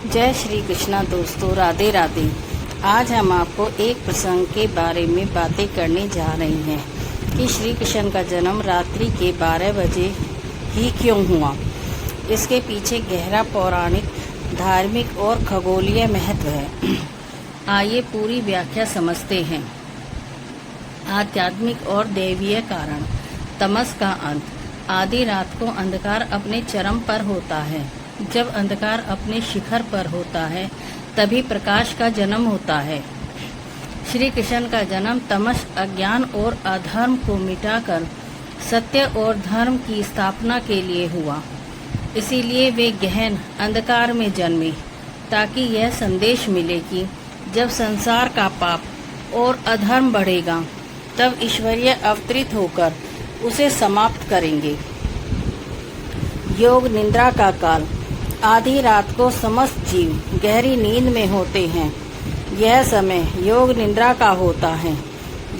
जय श्री कृष्णा दोस्तों, राधे राधे। आज हम आपको एक प्रसंग के बारे में बातें करने जा रहे हैं कि श्री कृष्ण का जन्म रात्रि के 12 बजे ही क्यों हुआ। इसके पीछे गहरा पौराणिक, धार्मिक और खगोलीय महत्व है। आइए पूरी व्याख्या समझते हैं। आध्यात्मिक और दैवीय कारण। तमस का अंत। आधी रात को अंधकार अपने चरम पर होता है। जब अंधकार अपने शिखर पर होता है तभी प्रकाश का जन्म होता है। श्री कृष्ण का जन्म तमस, अज्ञान और अधर्म को मिटाकर सत्य और धर्म की स्थापना के लिए हुआ। इसीलिए वे गहन अंधकार में जन्मे, ताकि यह संदेश मिले कि जब संसार का पाप और अधर्म बढ़ेगा तब ईश्वरीय अवतरित होकर उसे समाप्त करेंगे। योग निद्रा का काल। आधी रात को समस्त जीव गहरी नींद में होते हैं। यह समय योग निद्रा का होता है,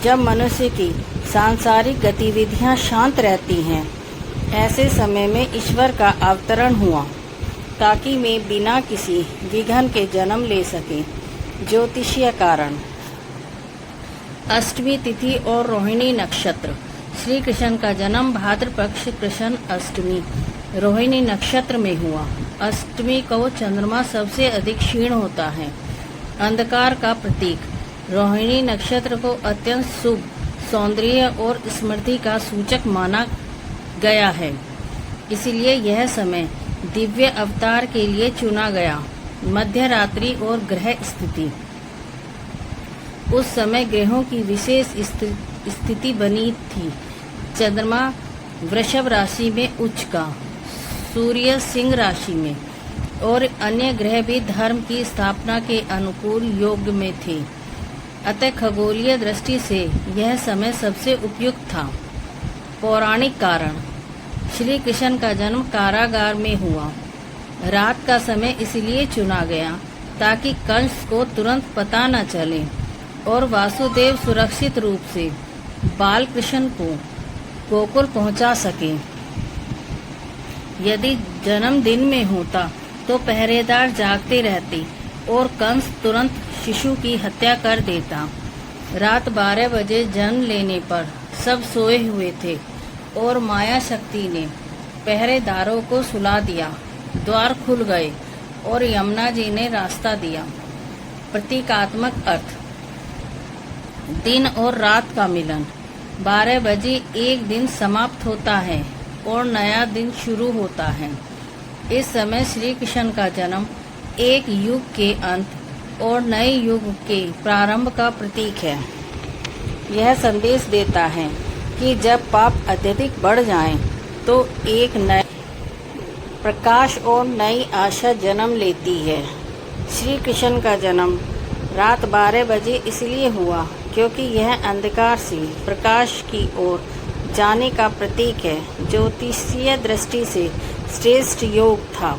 जब मनुष्य की सांसारिक गतिविधियां शांत रहती हैं। ऐसे समय में ईश्वर का अवतरण हुआ, ताकि मैं बिना किसी विघ्न के जन्म ले सके। ज्योतिषीय कारण। अष्टमी तिथि और रोहिणी नक्षत्र। श्री कृष्ण का जन्म भाद्र पक्ष कृष्ण अष्टमी रोहिणी नक्षत्र में हुआ। अष्टमी को चंद्रमा सबसे अधिक क्षीण होता है, अंधकार का प्रतीक। रोहिणी नक्षत्र को अत्यंत शुभ, सौंदर्य और स्मृति का सूचक माना गया है। इसलिए यह समय दिव्य अवतार के लिए चुना गया। मध्य रात्रि और ग्रह स्थिति। उस समय ग्रहों की विशेष स्थिति बनी थी। चंद्रमा वृषभ राशि में उच्च का, सूर्य सिंह राशि में और अन्य ग्रह भी धर्म की स्थापना के अनुकूल योग में थे। अतः खगोलीय दृष्टि से यह समय सबसे उपयुक्त था। पौराणिक कारण। श्री कृष्ण का जन्म कारागार में हुआ। रात का समय इसलिए चुना गया ताकि कंस को तुरंत पता न चले और वासुदेव सुरक्षित रूप से बाल कृष्ण को गोकुल पहुंचा सके। यदि जन्म दिन में होता तो पहरेदार जागते रहते और कंस तुरंत शिशु की हत्या कर देता। रात 12 बजे जन्म लेने पर सब सोए हुए थे और माया शक्ति ने पहरेदारों को सुला दिया। द्वार खुल गए और यमुना जी ने रास्ता दिया। प्रतीकात्मक अर्थ। दिन और रात का मिलन। 12 बजे एक दिन समाप्त होता है और नया दिन शुरू होता है। इस समय श्री कृष्ण का जन्म एक युग के अंत और नए युग के प्रारंभ का प्रतीक है। यह संदेश देता है कि जब पाप अत्यधिक बढ़ जाएं, तो एक नए प्रकाश और नई आशा जन्म लेती है। श्री कृष्ण का जन्म रात 12 बजे इसलिए हुआ क्योंकि यह अंधकार से प्रकाश की ओर जाने का प्रतीक है। ज्योतिषीय दृष्टि से श्रेष्ठ योग था।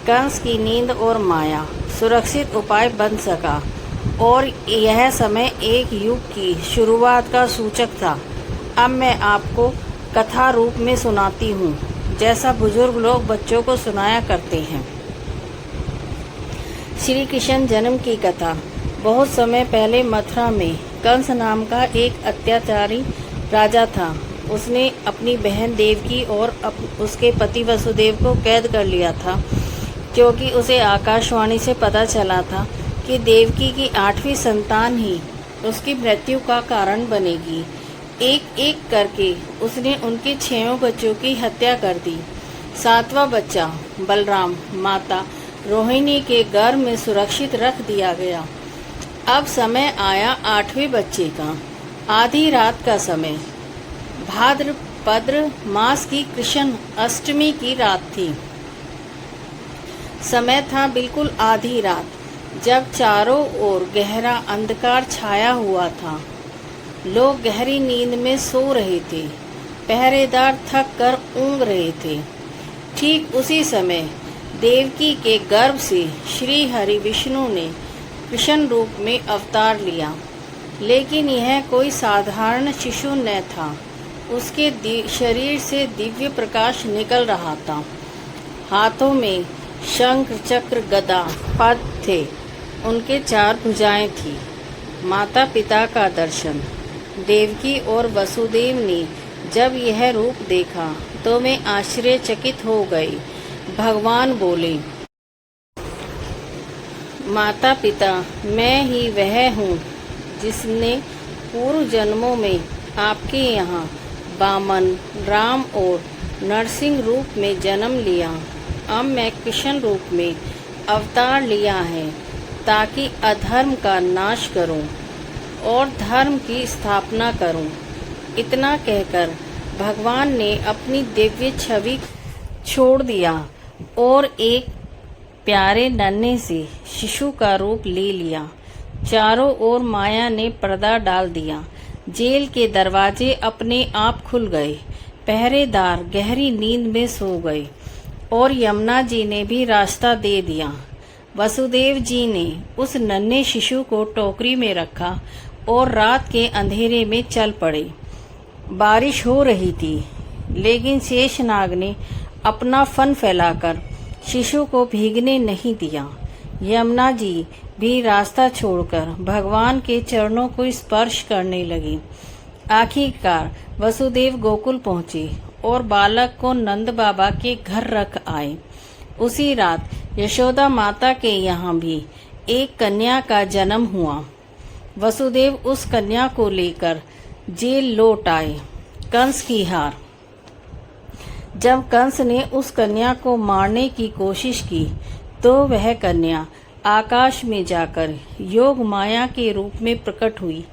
कंस की नींद और माया सुरक्षित उपाय बन सका और यह समय एक युग की शुरुआत का सूचक था। अब मैं आपको कथा रूप में सुनाती हूँ, जैसा बुजुर्ग लोग बच्चों को सुनाया करते हैं। श्री कृष्ण जन्म की कथा। बहुत समय पहले मथुरा में कंस नाम का एक अत्याचारी राजा था। उसने अपनी बहन देवकी और उसके पति वसुदेव को कैद कर लिया था, क्योंकि उसे आकाशवाणी से पता चला था कि देवकी की 8वीं संतान ही उसकी मृत्यु का कारण बनेगी। एक एक करके उसने उनके 6 बच्चों की हत्या कर दी। 7वां बच्चा बलराम माता रोहिणी के गर्भ में सुरक्षित रख दिया गया। अब समय आया 8वें बच्चे का। आधी रात का समय। भाद्रपद मास की कृष्ण अष्टमी की रात थी। समय था बिल्कुल आधी रात, जब चारों ओर गहरा अंधकार छाया हुआ था। लोग गहरी नींद में सो रहे थे। पहरेदार थक कर ऊँघ रहे थे। ठीक उसी समय देवकी के गर्भ से श्री हरि विष्णु ने कृष्ण रूप में अवतार लिया। लेकिन यह कोई साधारण शिशु न था। उसके शरीर से दिव्य प्रकाश निकल रहा था। हाथों में शंख, चक्र, गदा पद थे, उनके 4 भुजाएं थी। माता पिता का दर्शन। देवकी और वसुदेव ने जब यह रूप देखा तो वे आश्चर्यचकित हो गए। भगवान बोले, माता पिता, मैं ही वह हूँ जिसने पूर्व जन्मों में आपके यहाँ वामन, राम और नरसिंह रूप में जन्म लिया। अब मैं कृष्ण रूप में अवतार लिया है ताकि अधर्म का नाश करूं और धर्म की स्थापना करूं। इतना कहकर भगवान ने अपनी दिव्य छवि छोड़ दिया और एक प्यारे नन्हे से शिशु का रूप ले लिया। चारों ओर माया ने पर्दा डाल दिया। जेल के दरवाजे अपने आप खुल गए। पहरेदार गहरी नींद में सो गए और यमुना जी ने भी रास्ता दे दिया। वसुदेव जी ने उस नन्हे शिशु को टोकरी में रखा और रात के अंधेरे में चल पड़े। बारिश हो रही थी, लेकिन शेषनाग ने अपना फन फैलाकर शिशु को भीगने नहीं दिया। यमुना जी भी रास्ता छोड़कर भगवान के चरणों को स्पर्श करने लगी। आखिरकार वसुदेव गोकुल पहुंचे और बालक को नंद बाबा के घर रख आए। उसी रात यशोदा माता के यहाँ भी एक कन्या का जन्म हुआ। वसुदेव उस कन्या को लेकर जेल लौट आए। कंस की हार। जब कंस ने उस कन्या को मारने की कोशिश की तो वह कन्या आकाश में जाकर योग माया के रूप में प्रकट हुई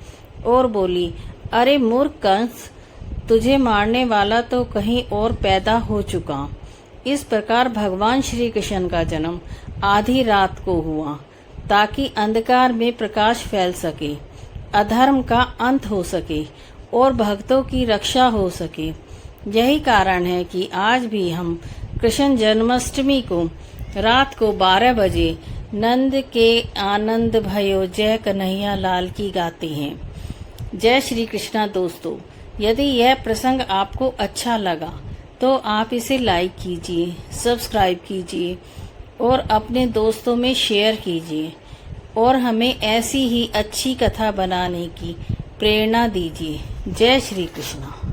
और बोली, अरे मूर्ख कंस, तुझे मारने वाला तो कहीं और पैदा हो चुका। इस प्रकार भगवान श्री कृष्ण का जन्म आधी रात को हुआ ताकि अंधकार में प्रकाश फैल सके, अधर्म का अंत हो सके और भक्तों की रक्षा हो सके। यही कारण है कि आज भी हम कृष्ण जन्माष्टमी को रात को 12 बजे नंद के आनंद भयो जय कन्हैया लाल की गाते हैं। जय श्री कृष्णा। दोस्तों, यदि यह प्रसंग आपको अच्छा लगा तो आप इसे लाइक कीजिए, सब्सक्राइब कीजिए और अपने दोस्तों में शेयर कीजिए और हमें ऐसी ही अच्छी कथा बनाने की प्रेरणा दीजिए। जय श्री कृष्णा।